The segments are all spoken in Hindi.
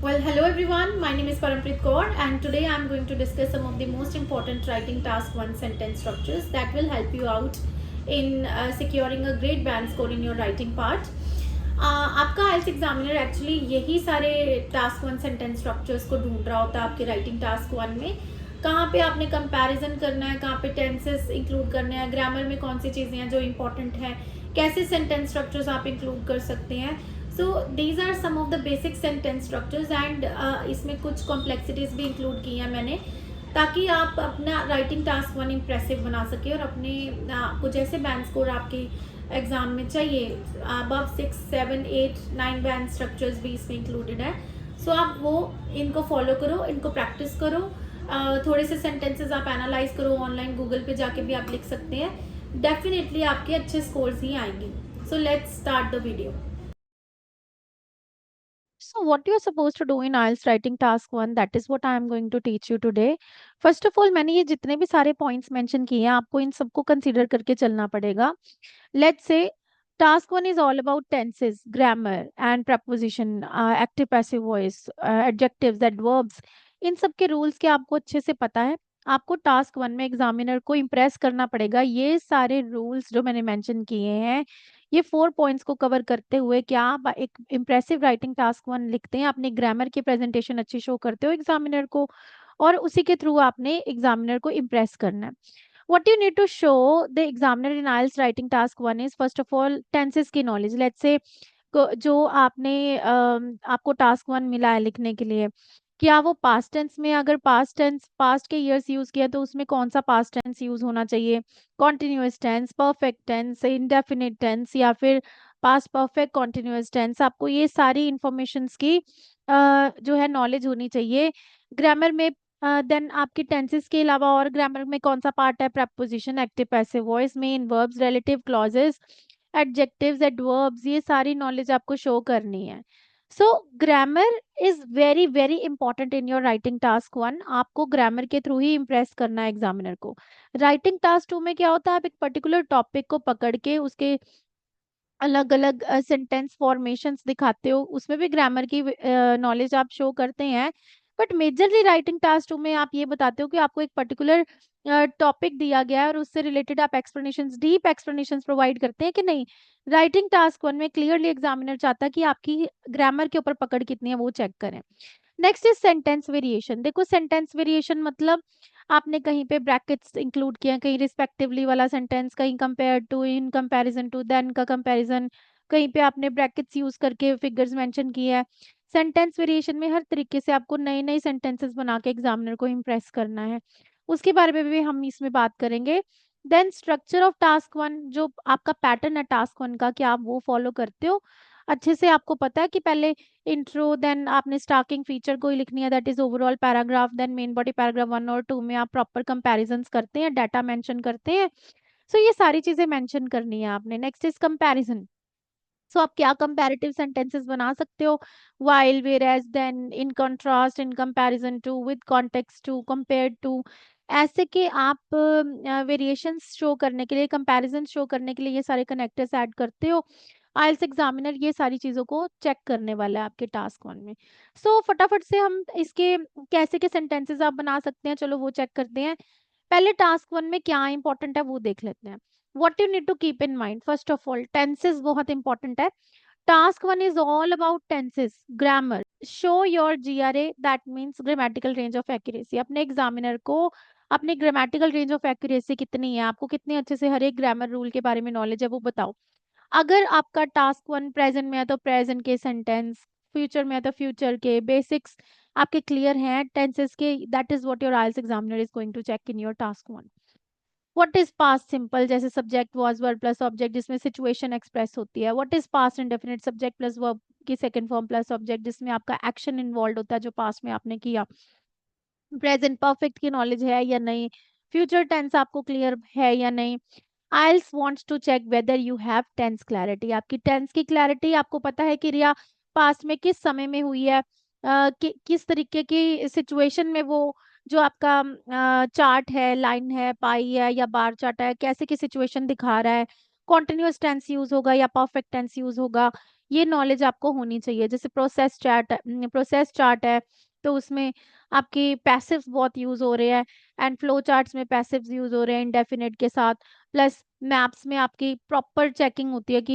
Well, hello everyone. My name is Parampreet Kaur, and today I'm going to discuss some of the most important writing task one sentence structures that will help you out in securing a great band score in your writing part. आपका आइल्स एग्जामिनर एक्चुअली यही सारे टास्क वन सेंटेंस स्ट्रक्चर्स को ढूंढ रहा होता है आपके राइटिंग टास्क वन में. कहाँ पे आपने कंपैरिजन करना है, कहाँ पे टेंसेस इंक्लूड करने हैं, ग्रामर में कौन सी चीज़ें हैं जो इंपॉर्टेंट हैं, कैसे सेंटेंस स्ट्रक्चर्स आप इंक्लूड कर सकते हैं. So these are some of the basic sentence structures and इसमें कुछ कॉम्प्लेक्सिटीज भी इंक्लूड की हैं मैंने, ताकि आप अपना राइटिंग टास्क वन इम्प्रेसिव बना सके और अपने कुछ ऐसे बैंड स्कोर आपके एग्ज़ाम में चाहिए. अबव 6, 7, 8, 9 बैंड स्ट्रक्चर्स भी इसमें इंक्लूडेड है. सो आप वो इनको फॉलो करो, इनको प्रैक्टिस करो. थोड़े से सेंटेंसेस आप एनालाइज करो, ऑनलाइन गूगल पे जाके भी आप लिख सकते हैं. डेफिनेटली आपके अच्छे स्कोर्स ही आएंगे. So let's start the video. So what you're supposed to do in IELTS writing task 1, that is what I am going to teach you today. First of all, मैंने ये जितने भी सारे points mention किए हैं, आपको इन सबको consider करके चलना पड़ेगा. Let's say task 1 is all about tenses, grammar and preposition, active passive voice, adjectives, adverbs. इन सब के rules के आपको अच्छे से पता है. आपको टास्क 1 में एग्जामिनर को इम्प्रेस करना पड़ेगा. ये सारे रूल्स जो मैंने मेंशन किए हैं, ये 4 पॉइंट्स को कवर करते हुए क्या आप एक इम्प्रेसिव राइटिंग टास्क 1 लिखते हैं, अपनी ग्रामर की प्रेजेंटेशन अच्छी शो करते हो एग्जामिनर को, और उसी के थ्रू आपने एग्जामिनर को इम्प्रेस करना है. What you need to show the examiner in IELTS writing task 1 is first of all tenses की knowledge. Let's say जो आपने आपको टास्क 1 मिला है लिखने के लिए, क्या वो पास्ट टेंस में, अगर पास्ट टेंस पास्ट के ईयर्स यूज किया तो उसमें कौन सा पास्ट टेंस यूज होना चाहिए, continuous tense, perfect tense, indefinite tense, या फिर पास्ट परफेक्ट कॉन्टिन्यूअस टेंस. आपको ये सारी इंफॉर्मेशंस की जो है नॉलेज होनी चाहिए. ग्रामर में देन आपकी टेंसेस के अलावा और ग्रामर में कौन सा पार्ट है, preposition, active passive voice, main verbs, relative clauses, adjectives, adverbs, ये सारी नॉलेज आपको शो करनी है. So grammar is very very important in your writing task 1. आपको ग्रामर के थ्रू ही इम्प्रेस करना है एग्जामिनर को. राइटिंग टास्क 2 में क्या होता है, आप एक पर्टिकुलर टॉपिक को पकड़ के उसके अलग अलग सेंटेंस फॉर्मेशंस दिखाते हो, उसमें भी ग्रामर की नॉलेज आप शो करते हैं. बट मेजरली राइटिंग टास्क में आप ये बताते हो कि आपको एक पर्टिकुलर टॉपिक दिया गया है और उससे रिलेटेड आप एक्सप्लेनेशंस, डीप एक्सप्लेनेशंस प्रोवाइड करते हैं कि नहीं. राइटिंग टास्क 1 में क्लियरली एग्जामिनर चाहता है कि आपकी ग्रामर के ऊपर पकड़ कितनी है वो चेक करें. Next is sentence variation. देखो सेंटेंस वेरिएशन मतलब आपने कहीं पे ब्रैकेट्स इंक्लूड किया, कहीं रिस्पेक्टिवली वाला सेंटेंस, कहीं compare to, in comparison to, then का कंपैरिजन, कहीं पे आपने ब्रैकेट्स यूज करके फिगर्स मेंशन किए हैं. सेंटेंस वेरिएशन में हर तरीके से आपको नए नए सेंटेंसेस बना के एग्जामिनर को इम्प्रेस करना है. उसके बारे में भी हम इसमें बात करेंगे. देन स्ट्रक्चर ऑफ टास्क 1, जो आपका पैटर्न है टास्क 1 का, क्या आप वो फॉलो करते हो अच्छे से. आपको पता है कि पहले इंट्रो, देन आपने स्टार्टिंग फीचर को ही लिखनी है, that is overall paragraph, then main body paragraph 1 और 2 में आप प्रॉपर कंपैरिजंस करते हैं, डाटा मेंशन करते हैं. सो ये सारी चीजें मेंशन करनी है आपने. Next is comparison. सो आप क्या कंपैरेटिव सेंटेंसेस बना सकते हो, while, whereas, then, in contrast, in comparison to, with context to, compared to. ऐसे के आप वेरिएशंस शो करने के लिए, कंपैरिजन शो करने के लिए ये सारे कनेक्टर्स ऐड करते हो. आइल्स एग्जामिनर ये सारी चीज़ों को चेक करने वाला है आपके टास्क 1 में. सो फटाफट से हम इसके कैसे के सेंटेंसेस आप बना सकते हैं, चलो वो चेक करते हैं. पहले टास्क 1 में क्या इंपॉर्टेंट है वो देख लेते हैं. What you need to keep in mind, first of all, tenses बहुत important है. Task 1 is all about tenses, grammar. Show your GRA, that means grammatical range of accuracy. अपने एग्जामिनर को अपने ग्रामेटिकल रेंज ऑफ एक्यूरेसी कितनी है, आपको कितने अच्छे से हर एक ग्रामर रूल के बारे में नॉलेज है वो बताओ. अगर आपका टास्क 1 प्रेजेंट में है तो प्रेजेंट के सेंटेंस, फ्यूचर में है तो फ्यूचर के बेसिक्स आपके क्लियर हैं टेंसेस के, that is what your IELTS examiner is going to check in your task 1. What is past simple, जैसे subject was verb plus object जिसमें सिचुएशन एक्सप्रेस होती है. What is past indefinite, subject plus verb की सेकंड फॉर्म प्लस ऑब्जेक्ट जिसमें आपका एक्शन इन्वॉल्व होता है जो पास्ट में आपने किया. प्रेजेंट परफेक्ट की नॉलेज है या नहीं, फ्यूचर टेंस आपको क्लियर है या नहीं. IELTS wants to check whether you have tense clarity. आपकी टेंस की क्लैरिटी आपको पता है कि रिया पास्ट में किस समय में हुई है, किस तरीके की सिचुएशन में वो जो आपका चार्ट है, लाइन है, पाई है या बार चार्ट है, कैसे की सिचुएशन दिखा रहा है. कॉन्टिन्यूअस टेंस यूज होगा या परफेक्ट टेंस यूज होगा, ये नॉलेज आपको होनी चाहिए। जैसे प्रोसेस चार्ट है, तो उसमें आपकी पैसिव्स बहुत यूज हो रहे हैं, एंड फ्लो चार्ट्स में पैसिव्स यूज हो रहे हैं इंडेफिनिट के साथ। प्लस मैप्स में आपकी प्रॉपर चेकिंग होती है कि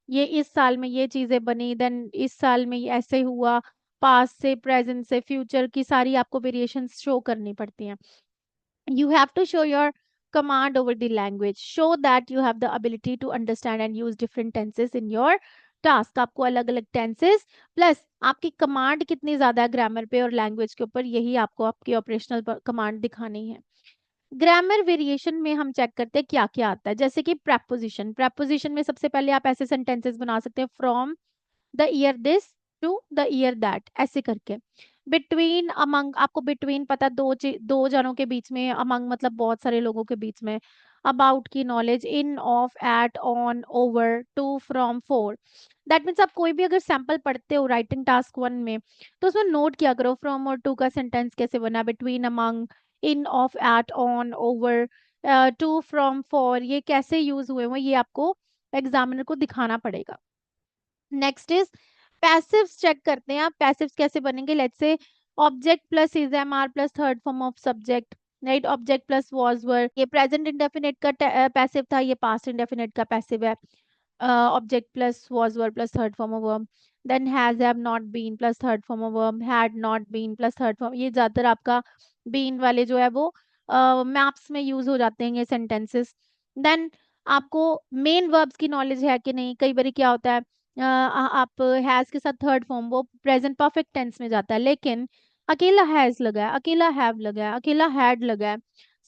ये इस साल में ये चीजें बनी, देन इस साल में ये ऐसे हुआ, पास्ट से प्रेजेंट से फ्यूचर की सारी आपको वेरिएशंस शो करनी पड़ती हैं। You have to show your command over the language. Show that you have the ability to understand and use different tenses in your task. आपको अलग अलग टेंसेस प्लस आपकी कमांड कितनी ज्यादा है ग्रामर पे और लैंग्वेज के ऊपर, यही आपको आपकी ऑपरेशनल कमांड दिखानी है। ग्रामर वेरिएशन में हम चेक करते हैं क्या क्या आता है। जैसे कि प्रेपोजिशन में सबसे पहले आप ऐसे सेंटेंसेस बना सकते हैं, from the year this to the year that, ऐसे करके। बिटवीन अमंग, आपको बिटवीन पता, दो जनों के बीच में, अमंग मतलब बहुत सारे लोगों के बीच में। अबाउट की knowledge, in, of, at, on, over, to, from, for. That means आप कोई भी अगर सैंपल पढ़ते हो राइटिंग टास्क 1 में, तो उसमें नोट किया करो फ्रॉम और टू का सेंटेंस कैसे बना, between, among, in, of, at, on, over, to, from, for, ये कैसे यूज हुए हुए, ये आपको एग्जामिनर को दिखाना पड़ेगा। नेक्स्ट इज पैसिव्स चेक करते हैं आप, पैसिव्स कैसे बनेंगे। Let's say object plus is am are plus third form of subject, right. Object plus was were, ये प्रेजेंट इंडेफिनिट का पैसिव था, ये पास्ट इंडेफिनिट का पैसिव है। Object plus was were plus third form of verb, then has have not been plus third form of verb, had not been plus third form. ये ज्यादातर आपका बीन वाले जो है वो मैप्स में यूज हो जाते हैं ये सेंटेंसेस। देन आपको मेन वर्ब्स की नॉलेज है कि नहीं। कई बार क्या होता है, आप हैज के साथ थर्ड फॉर्म वो प्रेजेंट परफेक्ट टेंस में जाता है, लेकिन अकेला हैज लगा है, अकेला हैव लगा है, अकेला हैड लगा है।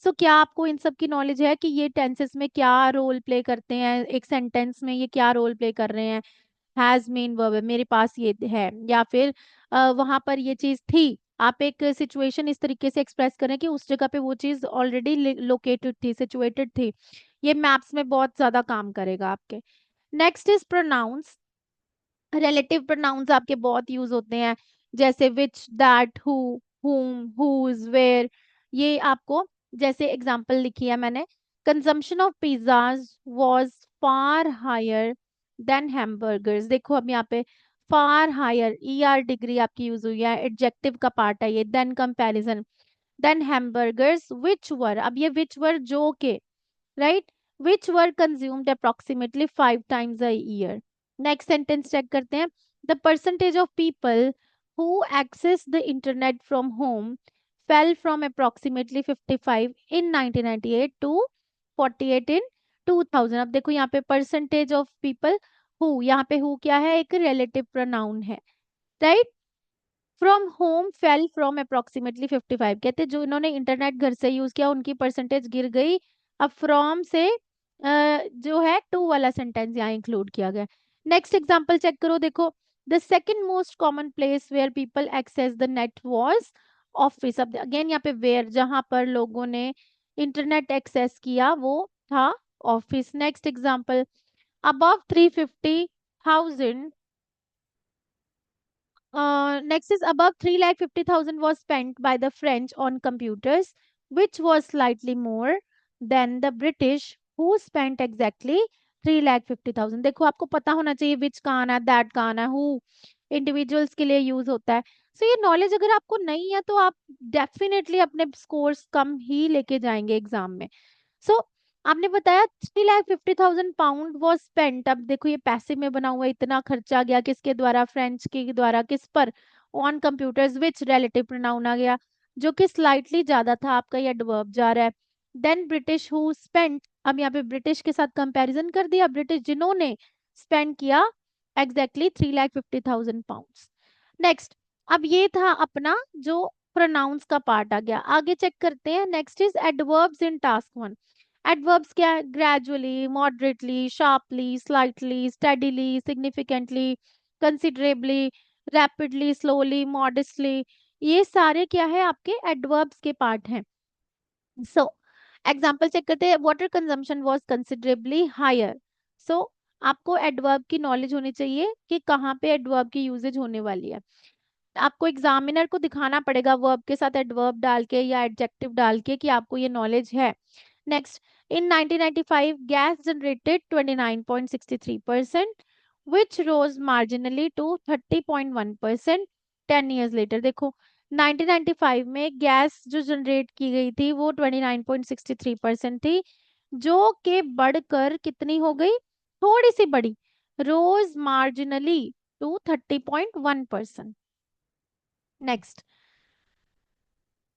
सो क्या आपको इन सब की नॉलेज है कि ये टेंसेस में क्या रोल प्ले करते हैं, एक सेंटेंस में ये क्या रोल प्ले कर रहे हैं। हैज मेन वर्ब है, मेरे पास ये है, या फिर वहां पर ये चीज थी। आप एक सिचुएशन इस तरीके से एक्सप्रेस करें कि उस जगह पे वो चीज ऑलरेडी लोकेटेड थी, सिचुएटेड थी। ये मैप्स में बहुत ज्यादा काम करेगा आपके। Next is pronouns. Relative pronouns आपके बहुत यूज होते हैं, जैसे which, that, who, whom, whose, where. ये आपको, जैसे एग्जांपल लिखी है मैंने, consumption of pizzas was far higher than hamburgers. देखो अब यहाँ पे far higher, E R degree आपकी यूज हुई है, एडजेक्टिव का पार्ट है ये, than comparison, than hamburgers which were. अब ये विच वर जो के, right, which were consumed approximately 5 times a year. Next sentence check करते हैं, the percentage of people who access the internet from home fell from approximately 55 in 1998 to 48 in 2000। अब देखो यहाँ पे percentage of people who, यहाँ पे who क्या है, एक relative pronoun है, right। From home fell from approximately 55, कहते जो इन्होंने इंटरनेट घर से यूज किया उनकी परसेंटेज गिर गई। अब फ्रॉम से जो है टू वाला सेंटेंस यहाँ इंक्लूड किया गया। नेक्स्ट एग्जांपल चेक करो, देखो the second most common place where people access the net was office. अब अगेन यहाँ पे वेयर, जहां पर लोगों ने इंटरनेट एक्सेस किया वो था office. Next example, above 350,000, next is above 350,000 was spent by the French on computers, which was slightly more than the British, who spent exactly 350,000। देखो आपको पता होना चाहिए which का आना है, that का आना है, who इंडिविजुअल्स के लिए यूज होता है। सो ये नॉलेज अगर आपको नहीं है तो आप डेफिनेटली अपने स्कोर्स कम ही लेके जाएंगे एग्जाम में। सो आपने बताया 350,000 पाउंड वॉज स्पेंट। अब देखो ये पैसे में बना हुआ, इतना खर्चा गया किसके द्वारा, फ्रेंच के द्वारा, किस पर, on computers, which relative pronoun आ गया, जो कि स्लाइटली ज्यादा था, आपका ये एडवर्ब जा रहा है। देन ब्रिटिश हु स्पेंट, अब यहाँ पे ब्रिटिश के साथ कंपैरिजन कर दिया, ब्रिटिश जिन्होंने स्पेंड किया एग्जैक्टली 350,000 पाउंड। नेक्स्ट, अब ये था अपना जो प्रोनाउंस का पार्ट आ गया। आगे चेक करते हैं, next is adverbs in task 1। Adverbs क्या है, gradually, moderately, sharply, slightly, steadily, significantly, considerably, rapidly, slowly, modestly. ये सारे क्या है, आपके एडवर्ब्स के पार्ट हैं। सो एग्जांपल चेक करते हैं, water consumption was considerably higher. So आपको एडवर्ब की नॉलेज होनी चाहिए कि कहाँ पे एडवर्ब की यूजेज होने वाली है। आपको एग्जामिनर को दिखाना पड़ेगा वर्ब के साथ एडवर्ब डाल के या एडजेक्टिव डाल के कि आपको ये नॉलेज है। Next, in 1995 gas generated 29.63%, which rose marginally to 30.1% 10 years later। देखो 1995 में गैस जो जनरेट की गई थी वो 29.63% थी, जो कि बढ़कर कितनी हो गई, थोड़ी सी बड़ी, rose marginally to 30.1%। Next,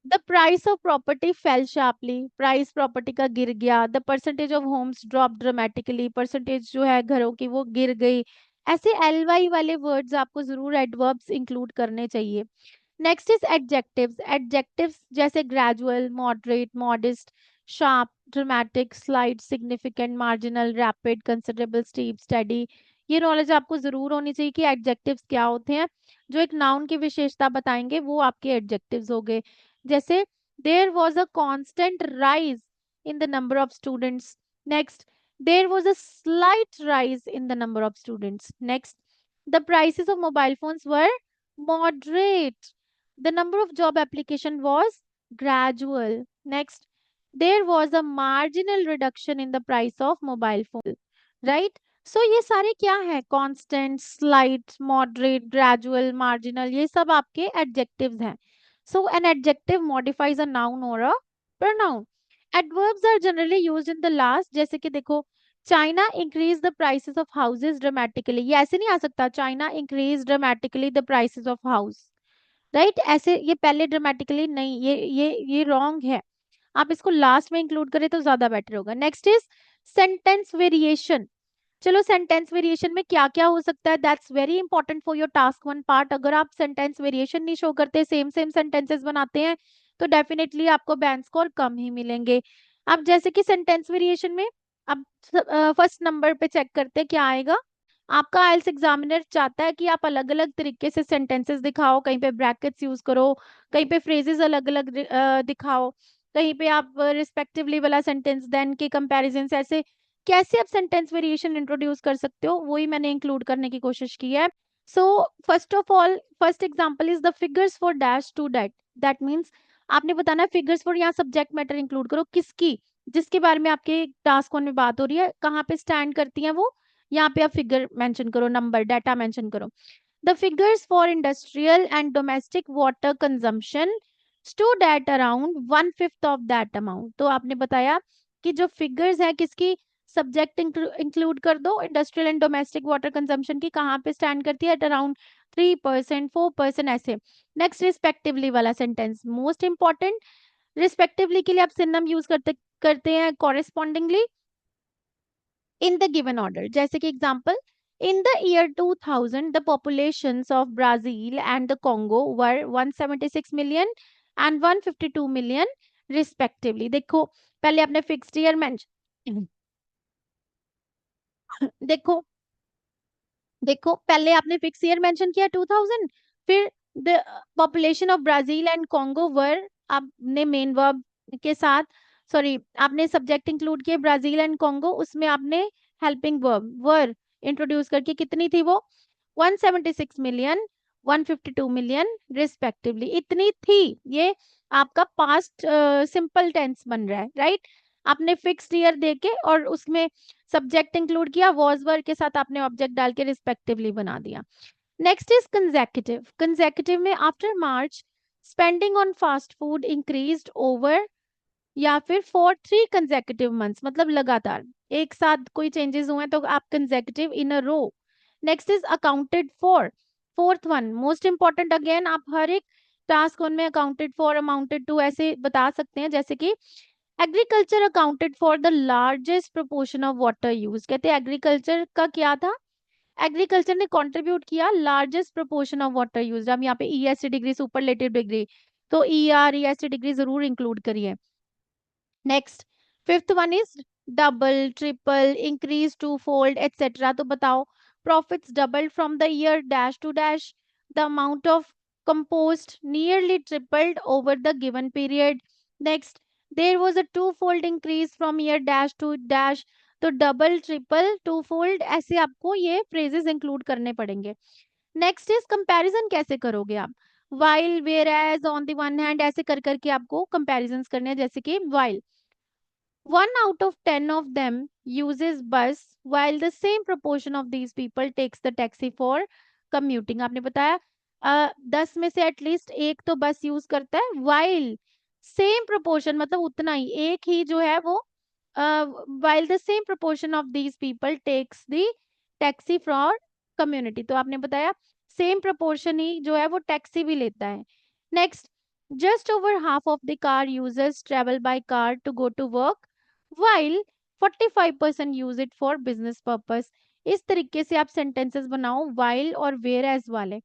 the price of property fell sharply, price property का गिर गया। The percentage of homes drop dramatically, percentage जो है घरों की वो गिर गई। ऐसे एल वाई वाले वर्ड्स आपको जरूर एडवर्ब्स इंक्लूड करने चाहिए। Next is adjectives. एडजेक्टिव्स जैसे gradual, moderate, modest, sharp, dramatic, slight, significant, marginal, rapid, considerable, steep, steady. ये नॉलेज आपको जरूर होनी चाहिए कि एडजेक्टिव्स क्या होते हैं। जो एक नाउन की विशेषता बताएंगे वो आपके एडजेक्टिव्स हो गए। जैसे there was a constant rise in the number of students. Next, there was a slight rise in the number of students. Next, the prices of mobile phones were moderate. The number of job application was gradual. Next, there was a marginal reduction in the price of mobile phone. Right? So ये सारे क्या है? Constant, slight, moderate, gradual, marginal, ये सब आपके adjectives हैं. So an adjective modifies a noun or a pronoun. Adverbs are generally used in the last, जैसे कि देखो China increase the prices of houses dramatically, ये ऐसे नहीं आ सकता China increase dramatically the prices of house, right? ऐसे ये पहले ड्रामेटिकली नहीं, ये रॉन्ग है। आप इसको लास्ट में इंक्लूड करें तो ज्यादा बेटर होगा। Next is sentence variation. चलो सेंटेंस वेरिएशन में क्या क्या हो सकता है, that's very important for your task one part. अगर आप सेंटेंस वेरिएशन नहीं शो करते, सेम सेम सेंटेंसेस बनाते हैं, तो डेफिनेटली आपको बैंड स्कोर कम ही मिलेंगे। अब जैसे कि सेंटेंस वेरिएशन में अब फर्स्ट नंबर पे चेक करते हैं क्या आएगा। आपका आइल्स एग्जामिनर चाहता है कि आप अलग अलग तरीके से सेंटेंसेस दिखाओ, कहीं पे ब्रैकेट्स यूज करो, कहीं पे फ्रेजेस अलग अलग दिखाओ, कहीं पे आप रिस्पेक्टिवली वाला सेंटेंस देन के कंपैरिजन से, ऐसे कैसे आप सेंटेंस वेरिएशन इंट्रोड्यूस कर सकते हो, वही मैंने इंक्लूड करने की कोशिश की है। So first of all, first example is the figures for dash to that. That means आपने बताना है फिगर्स फॉर, यहाँ सब्जेक्ट मैटर इंक्लूड करो, किसकी, जिसके बारे में आपके टास्क वन में बात हो रही है, कहाँ पे स्टैंड करती है वो, यहाँ पे आप फिगर मेंशन करो, नंबर, डाटा मेंशन करो। The figures for industrial and domestic water consumption stood at around 1/5 of that amount. तो आपने बताया कि जो फिगर्स है किसकी, सब्जेक्ट इंक्लूड कर दो, industrial and domestic water consumption की, कहाँ पे स्टैंड करती है, एट अराउंड 3%, 4% ऐसे। नेक्स्ट रिस्पेक्टिवली वाला सेंटेंस मोस्ट इंपॉर्टेंट। रिस्पेक्टिवली के लिए आप सिनोनिम यूज करते करते हैं correspondingly in the given order। जैसे कि example, in the year 2000 the populations of Brazil and the Congo were 176 million and 152 million respectively। देखो पहले आपने फिक्स्ड ईयर मेंशन देखो देखो पहले आपने फिक्स ईयर मेंशन किया 2000, फिर the population of Brazil and Congo were, आपने मेन वर्ब के साथ, सॉरी आपने सब्जेक्ट इंक्लूड किया ब्राजील एंड कॉन्गो, उसमें आपने हेल्पिंग वर्ब वर इंट्रोड्यूस करके कितनी थी वो, 176 मिलियन, 152 मिलियन रिस्पेक्टिवली, इतनी थी। ये आपका पास्ट सिंपल टेंस बन रहा है, राइट? आपने फिक्स्ड ईयर देके और उसमें सब्जेक्ट इंक्लूड किया, वॉज वर्ब के साथ आपने ऑब्जेक्ट डाल के रिस्पेक्टिवली बना दिया। Next is consecutive. कंसेक्यूटिव में after March spending on fast food increased over, या फिर फॉर 3 कंसेक्यूटिव मंथ्स, मतलब लगातार एक साथ कोई चेंजेस हुए तो आप consecutive in a row. Next is accounted for, fourth one most important, again आप हर एक टास्क वन में अकाउंटेड फॉर, अमाउंटेड टू ऐसे बता सकते हैं। जैसे कि agriculture accounted for the largest proportion of water use, कहते हैं एग्रीकल्चर का क्या था, एग्रीकल्चर ने कंट्रीब्यूट किया largest proportion of water use. हम यहाँ पे E S T degree, superlative degree, तो E R E S T degree जरूर इंक्लूड करिए। Next fifth one is double, triple, increase, two fold etcetera. तो बताओ profits doubled from the year dash to dash, the amount of composed nearly tripled over the given period। Next, there was a two-fold increase from year dash to dash। तो डबल, ट्रिपल, टू फोल्ड ऐसे आपको ये फ्रेजेस इंक्लूड करने पड़ेंगे। नेक्स्ट इज कंपैरिजन कैसे करोगे आप, while, whereas, on the one hand, ऐसे कर करके आपको कंपैरिजन करने हैं। जैसे कि while, 1 out of 10 of them uses bus while the same proportion of these people takes the taxi for commuting. आपने बताया 10 में से एटलीस्ट एक तो बस यूज करता है, while सेम प्रोपोर्शन मतलब उतना ही एक ही जो है वो while the same proportion of these people takes the taxi for community. तो आपने बताया सेम प्रोपोर्शन ही जो है वो टैक्सी भी लेता है. Next, just over half of the car users travel by car to go to work while 45% use it for business purpose. इस तरीके से आप सेंटेंसेस बनाओ while और whereas वाले.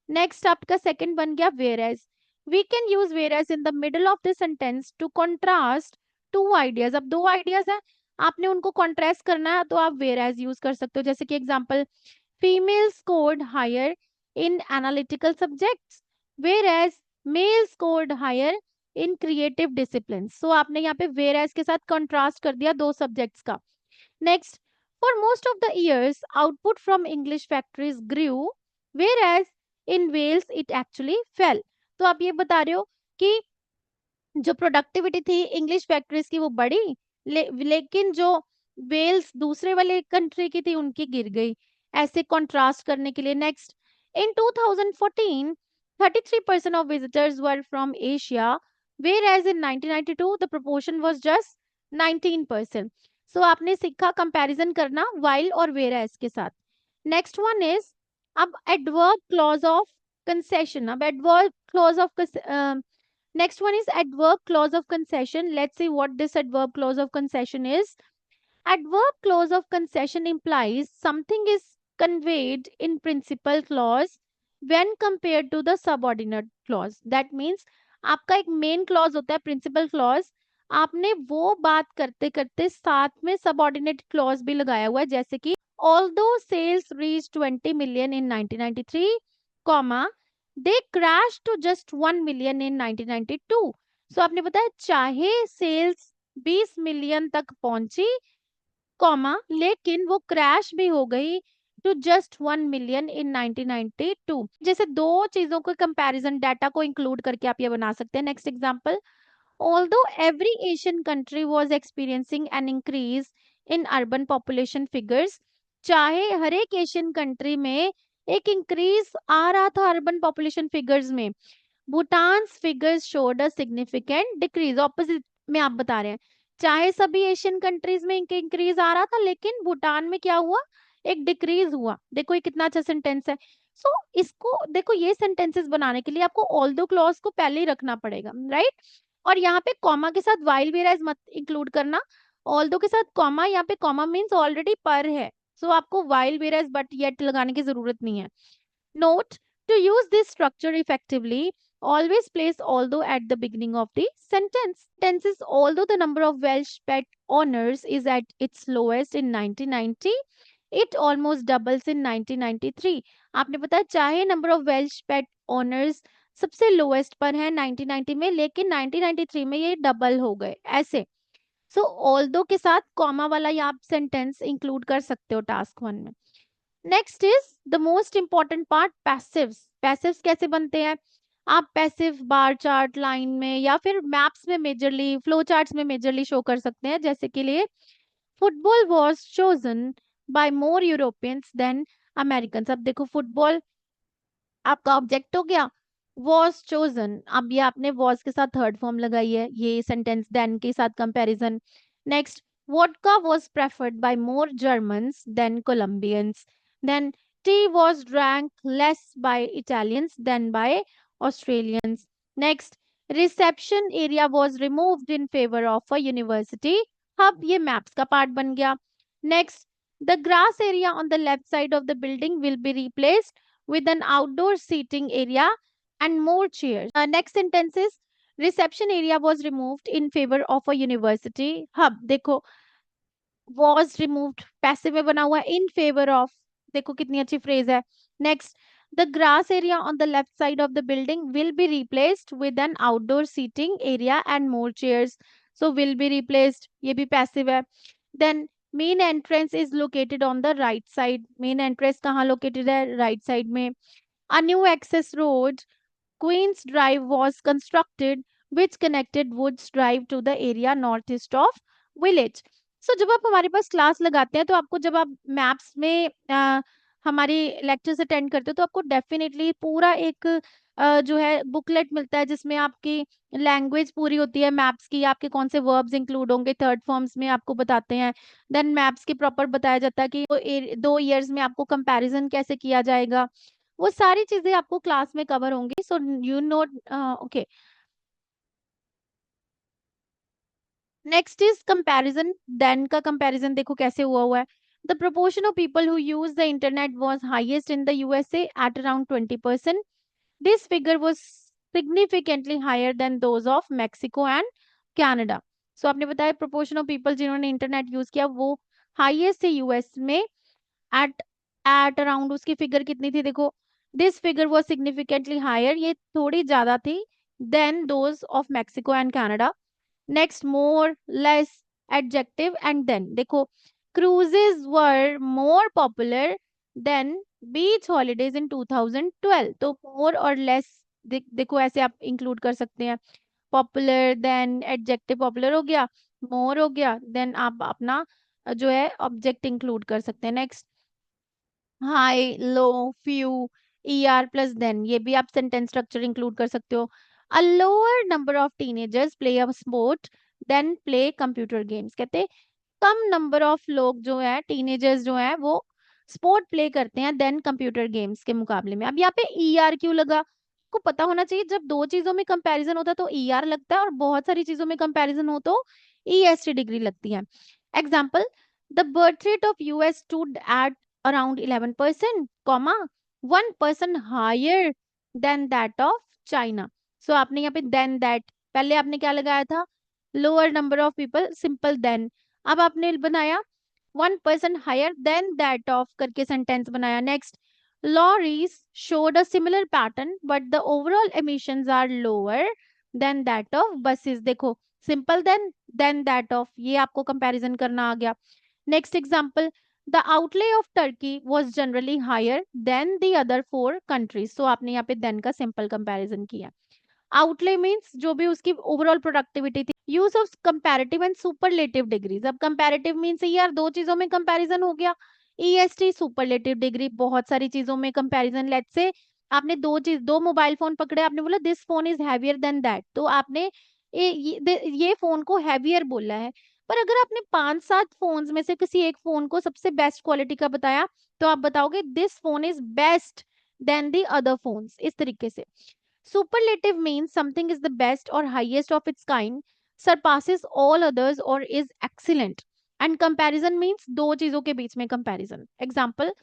नेक्स्ट आपका सेकंड बन गया whereas. We can use whereas in the middle of the sentence to contrast two ideas. अब दो आइडियाज हैं, आपने उनको कॉन्ट्रास्ट करना है तो आप whereas यूज कर सकते हो. जैसे कि example, females scored higher in analytical subjects whereas males scored higher in creative disciplines. So आपने यहाँ पे whereas के साथ contrast कर दिया दो subjects का. Next, for most of the years output from English factories grew whereas in Wales it actually fell. तो आप ये बता रहे हो कि जो प्रोडक्टिविटी थी इंग्लिश फैक्ट्रीज की वो बढ़ी, लेकिन जो वेल्स दूसरे वाले कंट्री की थी उनकी गिर गई. ऐसे कॉन्ट्रास्ट करने के लिए. Next, in 2014 33% of visitors were from Asia whereas in 1992 the proportion was just 19%. सो आपने सीखा कंपैरिजन करना while और whereas के साथ. नेक्स्ट वन इज अब एडवर्ब क्लॉज ऑफ कंसेशन. अब adverb clause of next one is adverb clause of concession. Let's see what this adverb clause of concession is. Adverb clause of concession implies something is conveyed in principal clause when compared to the subordinate clause. That means आपका एक मेन क्लॉज होता है प्रिंसिपल क्लॉज, आपने वो बात करते करते साथ में सबऑर्डिनेट क्लॉज भी लगाया हुआ है. जैसे कि although sales reached 20 million in 1993, comma they crashed to just 1 million in 1992. सो आपने बताया चाहे सेल्स 20 मिलियन तक पहुंची, कॉमा लेकिन वो क्रैश भी हो गई टू जस्ट 1 मिलियन इन 1992. जैसे दो चीजों को कंपैरिजन डाटा को इंक्लूड करके आप ये बना सकते हैं. Next example, although every Asian country was experiencing an increase in urban population figures, चाहे हर एक एशियन कंट्री में एक इंक्रीज आ रहा था अर्बन पॉपुलेशन फिगर्स में, Bhutan's figures showed a significant decrease. Opposite में आप बता रहे हैं चाहे सभी एशियन कंट्रीज में इनके इंक्रीज आ रहा था लेकिन भूटान में क्या हुआ, एक डिक्रीज हुआ. देखो ये कितना अच्छा सेंटेंस है. सो इसको देखो, ये सेंटेंसेस बनाने के लिए आपको ऑल दो क्लॉज को पहले ही रखना पड़ेगा, राइट. और यहाँ पे कॉमा के साथ वाइल वेराइज मत इंक्लूड करना. ऑल दो के साथ कॉमा, यहाँ पे कॉमा मीन्स ऑलरेडी पर है, सो आपको वाइल वेराइज बट येट लगाने की जरूरत नहीं है. Note, to use this structure effectively, always place although at the beginning of the sentence. Tenses although the number of Welsh pet owners is at its lowest in 1990, it almost doubles in 1993. आपने बताया चाहे number of Welsh pet owners सबसे लोएस्ट पर है 1990 में, लेकिन 1993 में ये डबल हो गए ऐसे. सो ऑल्दो के साथ कॉमा वाला ये आप सेंटेंस इंक्लूड कर सकते हो टास्क 1 में. Next is the most important part, passives. Passives कैसे बनते हैं, आप पैसिव बार चार्ट लाइन में या फिर मैप्स में मेजरली, फ्लो चार्ट्स में मेजरली शो कर सकते हैं. जैसे के लिए football was chosen by more Europeans than American. अब देखो फुटबॉल आपका ऑब्जेक्ट हो गया, वॉज चोजन. अब ये आपने वॉज के साथ थर्ड फॉर्म लगाई है, ये सेंटेंस देन के साथ comparison. Next, vodka was preferred by more Germans than Colombians. Then tea was drank less by Italians than by Australians. Next, reception area was removed in favour of a university. अब ये मैप्स का पार्ट बन गया. Next, the grass area on the left side of the building will be replaced with an outdoor seating area and more chairs. Next sentence is reception area was removed in favor of a university hub. देखो was removed passive में बना हुआ in favor of, देखो कितनी अच्छी phrase है. Next, the grass area on the left side of the building will be replaced with an outdoor seating area and more chairs. So will be replaced, ये भी passive है. Then main entrance is located on the right side. main entrance कहाँ located है, right side में. A new access road, Queen's Drive, was constructed which connected Woods Drive to the area northeast of village. So जब आप हमारे पास क्लास लगाते हैं तो आपको जब आप मैप्स में हमारी लेक्चर्स अटेंड करते हो तो आपको डेफिनेटली पूरा एक जो है बुकलेट मिलता है जिसमें आपकी लैंग्वेज पूरी होती है मैप्स की, आपके कौन से वर्ब्स इंक्लूड होंगे, थर्ड फॉर्म्स में आपको बताते हैं। देन मैप्स की प्रॉपर बताया जाता है कि 2 ईयर्स में आपको कंपैरिजन कैसे किया जाएगा। वो सारी चीजें आपको क्लास में कवर होंगी। So you know okay. Next is comparison. Then का कंपैरिजन देखो कैसे हुआ है। The proportion of people who use the internet was highest in the USA at around 20%. This figure was significantly higher than those of Mexico and Canada. So आपने बताया proportion of people जिन्होंने इंटरनेट यूज किया वो हाईएस्ट है यूएस में एट एट अराउंड। उसकी फिगर कितनी थी देखो, this figure was significantly higher, ये थोड़ी ज्यादा थी than those of Mexico and Canada. Next more less adjective and then देखो, cruises were more popular than beach holidays in 2012। तो मोर और लेस देखो ऐसे आप इंक्लूड कर सकते हैं। पॉपुलर देन एडजेक्टिव, पॉपुलर हो गया, मोर हो गया, देन आप अपना जो है ऑब्जेक्ट इंक्लूड कर सकते हैं। Next high, low, few, ER plus then, ये भी आप सेंटेंस स्ट्रक्चर इंक्लूड कर सकते हो। A lower number of teenagers play a sport than play computer games. कहते हैं कम नंबर ऑफ लोग जो है, टीनेजर्स जो है वो स्पोर्ट प्ले करते हैं देन कंप्यूटर गेम्स के मुकाबले में। अब यहाँ पे ER क्यों लगा, आपको पता होना चाहिए जब दो चीजों में कंपैरिजन होता है तो ER लगता है और बहुत सारी चीजों में कंपैरिजन हो तो EST डिग्री लगती है। Example, the birth rate of US stood at around 11%, comma 1% higher than that of China. So आपने यहाँ पे देन दैट, पहले आपने क्या लगाया था, lower number of people, simple then. अब आपने बनाया 1% हायर देन दैट ऑफ करके सेंटेंस बनाया। Next, lorries showed a similar pattern but the overall emissions are lower than that of buses। देखो सिंपल देन दैट ऑफ, ये आपको कंपैरिजन करना आ गया। Next example, the outlay of Turkey was generally higher than the other 4 countries. सो आपने यहाँ पे देन का सिंपल कंपैरिजन किया। आउटले मींस जो भी उसकी ओवरऑल प्रोडक्टिविटी थी। Use of comparative and superlative degrees. अब कंपैरेटिव मींस यार दो चीजों में कंपैरिजन हो गया। EST सुपरलेटिव डिग्री बहुत सारी चीजों में कंपैरिजन। लेट्स से आपने दो मोबाइल फोन पकड़े, आपने बोला this phone is heavier than that, तो आपने ये फोन को हैवियर बोला है। पर अगर आपने 5-7 फोन्स में से किसी एक फोन को सबसे बेस्ट क्वालिटी का बताया तो आप बताओगे this phone is best than the other phones, इस तरीके से। Superlative means something is the best or highest of its kind, surpasses all others or is excellent. And comparison means दो चीजों के बीच में comparison. Example,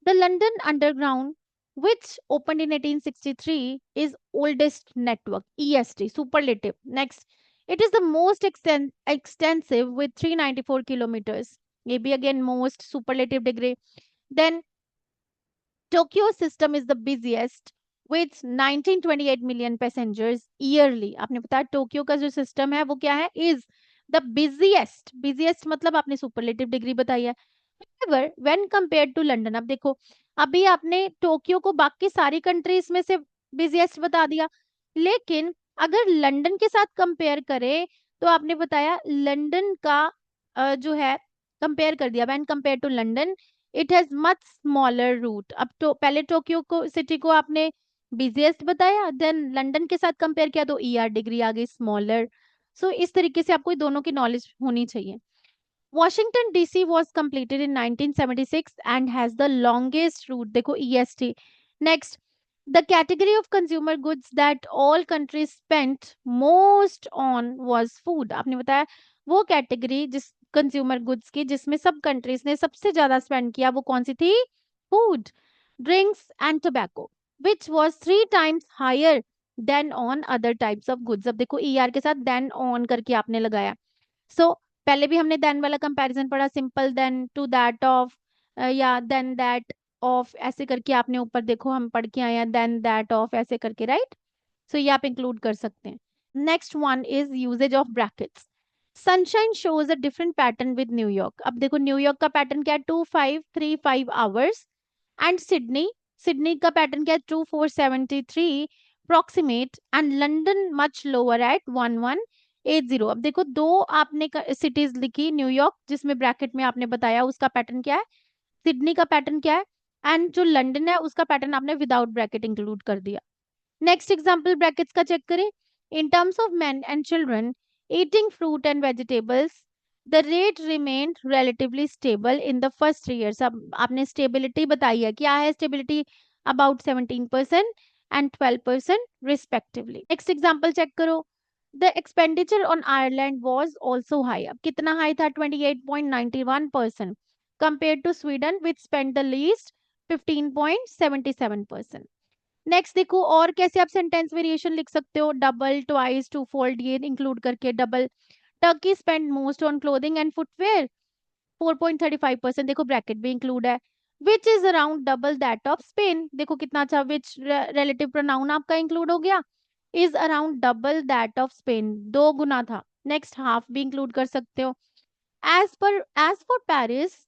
the London Underground, which opened in 1863, is oldest network. EST, superlative. Next, it is the most extensive with 394 kilometers. Maybe again most superlative degree. Then Tokyo system is the busiest with 1928 million passengers yearly। आपने बताया टोक्यो का जो सिस्टम है वो क्या है, इज द बिजिएस्ट। बिजिएस्ट मतलब आपने सुपरलेटिव डिग्री बताई है। However, when compared to London, अब देखो अभी आपने टोक्यो को बाकी सारी कंट्रीज में से बिजिएस्ट बता दिया, लेकिन अगर लंदन के साथ कंपेयर करें तो आपने बताया लंदन का जो है कंपेयर कर दिया। When compare to London it has much smaller route. अब तो पहले टोक्यो को सिटी को आपने बिजिएस्ट बताया, देन लंदन के साथ कंपेयर किया तो ER डिग्री आ गई स्मॉलर। सो इस तरीके से आपको दोनों की नॉलेज होनी चाहिए। Washington DC was completed in 1976 and has the longest route, देखो EST। Next, the category of consumer goods that all countries spent most on was food। आपने बताया वो कैटेगरी जिस कंज्यूमर गुड्स की जिसमें सब कंट्रीज ने सबसे ज्यादा स्पेंड किया वो कौन सी थी, food. Drinks and tobacco which was 3 times higher than on other types of goods। अब देखो ER के साथ देन ऑन करके आपने लगाया। सो पहले भी हमने देन वाला कंपैरिजन पढ़ा, simple than to that of या देन दैट ऑफ, ऐसे करके आपने ऊपर देखो हम पढ़ के आए हैं देन दैट ऑफ ऐसे करके, राइट। सो ये आप इंक्लूड कर सकते हैं। Next one is usage of brackets. Sunshine shows a different pattern with New York. अब देखो न्यूयॉर्क का पैटर्न क्या है, 2535 आवर्स। एंड सिडनी, सिडनी का पैटर्न क्या है, 2473 proximate। And London much lower eight 11 80। अब देखो दो आपने सिटीज लिखी, न्यूयॉर्क जिसमें ब्रैकेट में आपने बताया उसका पैटर्न क्या है, सिडनी का पैटर्न क्या है, एंड जो लंदन है उसका पैटर्न आपने विदाउट ब्रैकेट इंक्लूड कर दिया। नेक्स्ट एग्जाम्पल ब्रैकेट्स का चेक करें। In terms of men and children eating fruit and vegetables, the rate remained relatively stable in the first 3 years। अब आपने स्टेबिलिटी बताई है, क्या है stability, about 17% and 12% respectively. Next example check करो। The expenditure on Ireland was also high. अब कितना हाई था, 28.91% compare to Sweden which spend the least 15.77%। Next देखो और कैसे आप सेंटेंस वेरिएशन लिख सकते हो, डबल, ट्वाइस, टू फोल्ड, ये इंक्लूड करके double. Turkey spend most on clothing and footwear 4.35%, देखो ब्रैकेट भी इंक्लूड है। Which is around double that of Spain, देखो कितना अच्छा, विच रिलेटिव प्रोनाउन आपका इंक्लूड हो गया, is around double that of Spain, 2 गुना था। नेक्स्ट हाफ भी इंक्लूड कर सकते हो। As for Paris,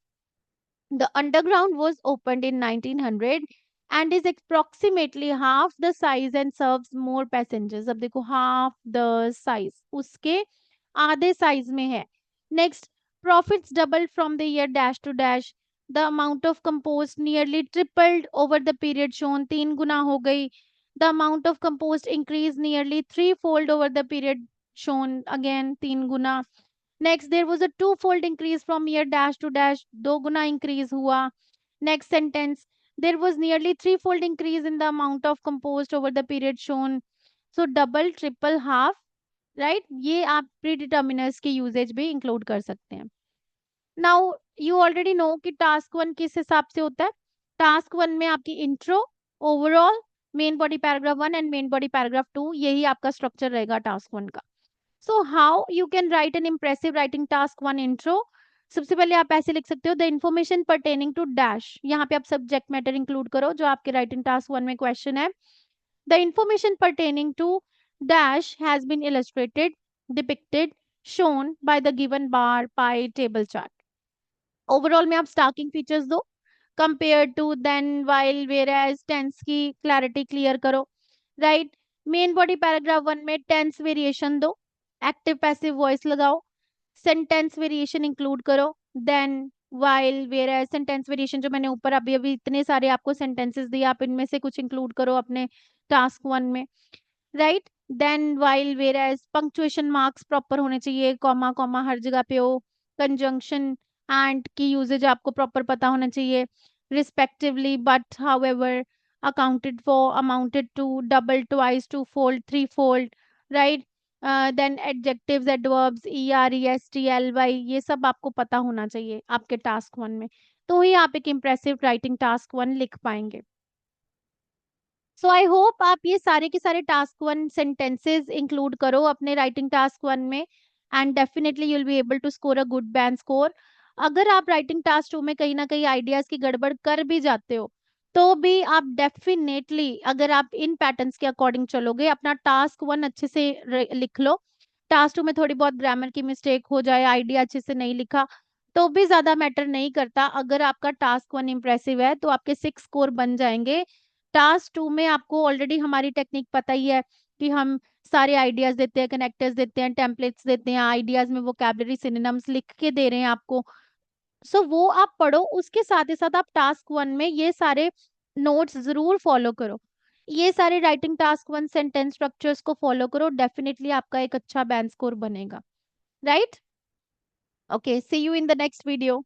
the underground was opened in 1900 and is approximately half the size and serves more passengers। अब देखो half the size, उसके आधे साइज में है। Next, profits doubled from the year dash to dash, the amount of compost nearly tripled over the period shown, 3 गुना हो गई। the amount of compost increased nearly threefold over the period shown, again 3 गुना। Next, there was a two fold increase from year dash to dash, 2 गुना इंक्रीज हुआ। Next sentence, there was nearly three fold increase in the amount of compost over the period shown. So double, triple, half, right, ये आप प्री डिटर्मिनर्स की यूजेज भी इंक्लूड कर सकते हैं। नाउ यू ऑलरेडी नो कि टास्क 1 किस हिसाब से होता है। टास्क 1 में आपकी intro, overall, main body paragraph 1 and main body paragraph 2, यही आपका स्ट्रक्चर रहेगा टास्क 1 का। So how you can write an impressive writing task 1 intro. सबसे पहले आप ऐसे लिख सकते हो, the information pertaining to dash, यहाँ पे आप सब्जेक्ट मैटर इंक्लूड करो जो आपके राइटिंग टास्क 1 में क्वेश्चन है। The information pertaining to dash has been illustrated, depicted, shown by the given bar, pie, table, chart. Overall में आप स्टार्किंग फीचर्स दो, compare to, then, while, whereas, tense की क्लैरिटी क्लियर करो, राइट। मेन बॉडी पैराग्राफ 1 में टेंस वेरिएशन दो, एक्टिव पैसिव वॉइस लगाओ, सेंटेंस वेरिएशन इंक्लूड करो, then, while, whereas, sentence variation जो मैंने ऊपर अभी अभी इतने सारे आपको सेंटेंसेस दिए, आप इनमें से कुछ इंक्लूड करो अपने टास्क 1 में, right. Then, while, whereas, punctuation marks proper होने चाहिए, कॉमा कॉमा हर जगह पे हो, कंजंक्शन एंड की यूजेज आपको प्रॉपर पता होना चाहिए, respectively, but, however, accounted for, amounted to, double, twice, two fold, three fold, right. Then adjectives, adverbs, er, est, ly, ये सब आपको पता होना चाहिए आपके टास्क 1 में, तो ही आप एक इम्प्रेसिव राइटिंग टास्क 1 लिख पाएंगे। सो आई होप आप ये सारे के सारे टास्क 1 सेंटेंसेस इंक्लूड करो अपने राइटिंग टास्क 1 में, and definitely you will be able to score a good band score. अगर आप राइटिंग टास्क 2 में कहीं ना कहीं आइडियाज की गड़बड़ कर भी जाते हो, तो भी आप डेफिनेटली, अगर आप इन पैटर्न्स के अकॉर्डिंग चलोगे, अपना टास्क 1 अच्छे से लिख लो। टास्क 2 में थोड़ी बहुत ग्रामर की मिस्टेक हो जाए, आइडिया अच्छे से नहीं लिखा, तो भी ज्यादा मैटर नहीं करता। अगर आपका टास्क 1 इंप्रेसिव है तो आपके 6 स्कोर बन जाएंगे। टास्क 2 में आपको ऑलरेडी हमारी टेक्निक पता ही है कि हम सारे आइडियाज देते हैं, कनेक्टर्स देते हैं, टेम्पलेट्स देते हैं, आइडियाज में वोकैबुलरी, सिनोनिम्स लिख के दे रहे हैं आपको। सो वो आप पढ़ो, उसके साथ ही साथ आप टास्क 1 में ये सारे नोट्स जरूर फॉलो करो, ये सारे राइटिंग टास्क 1 सेंटेंस स्ट्रक्चर्स को फॉलो करो, डेफिनेटली आपका एक अच्छा बैंड स्कोर बनेगा, right. Okay, see you in the next video.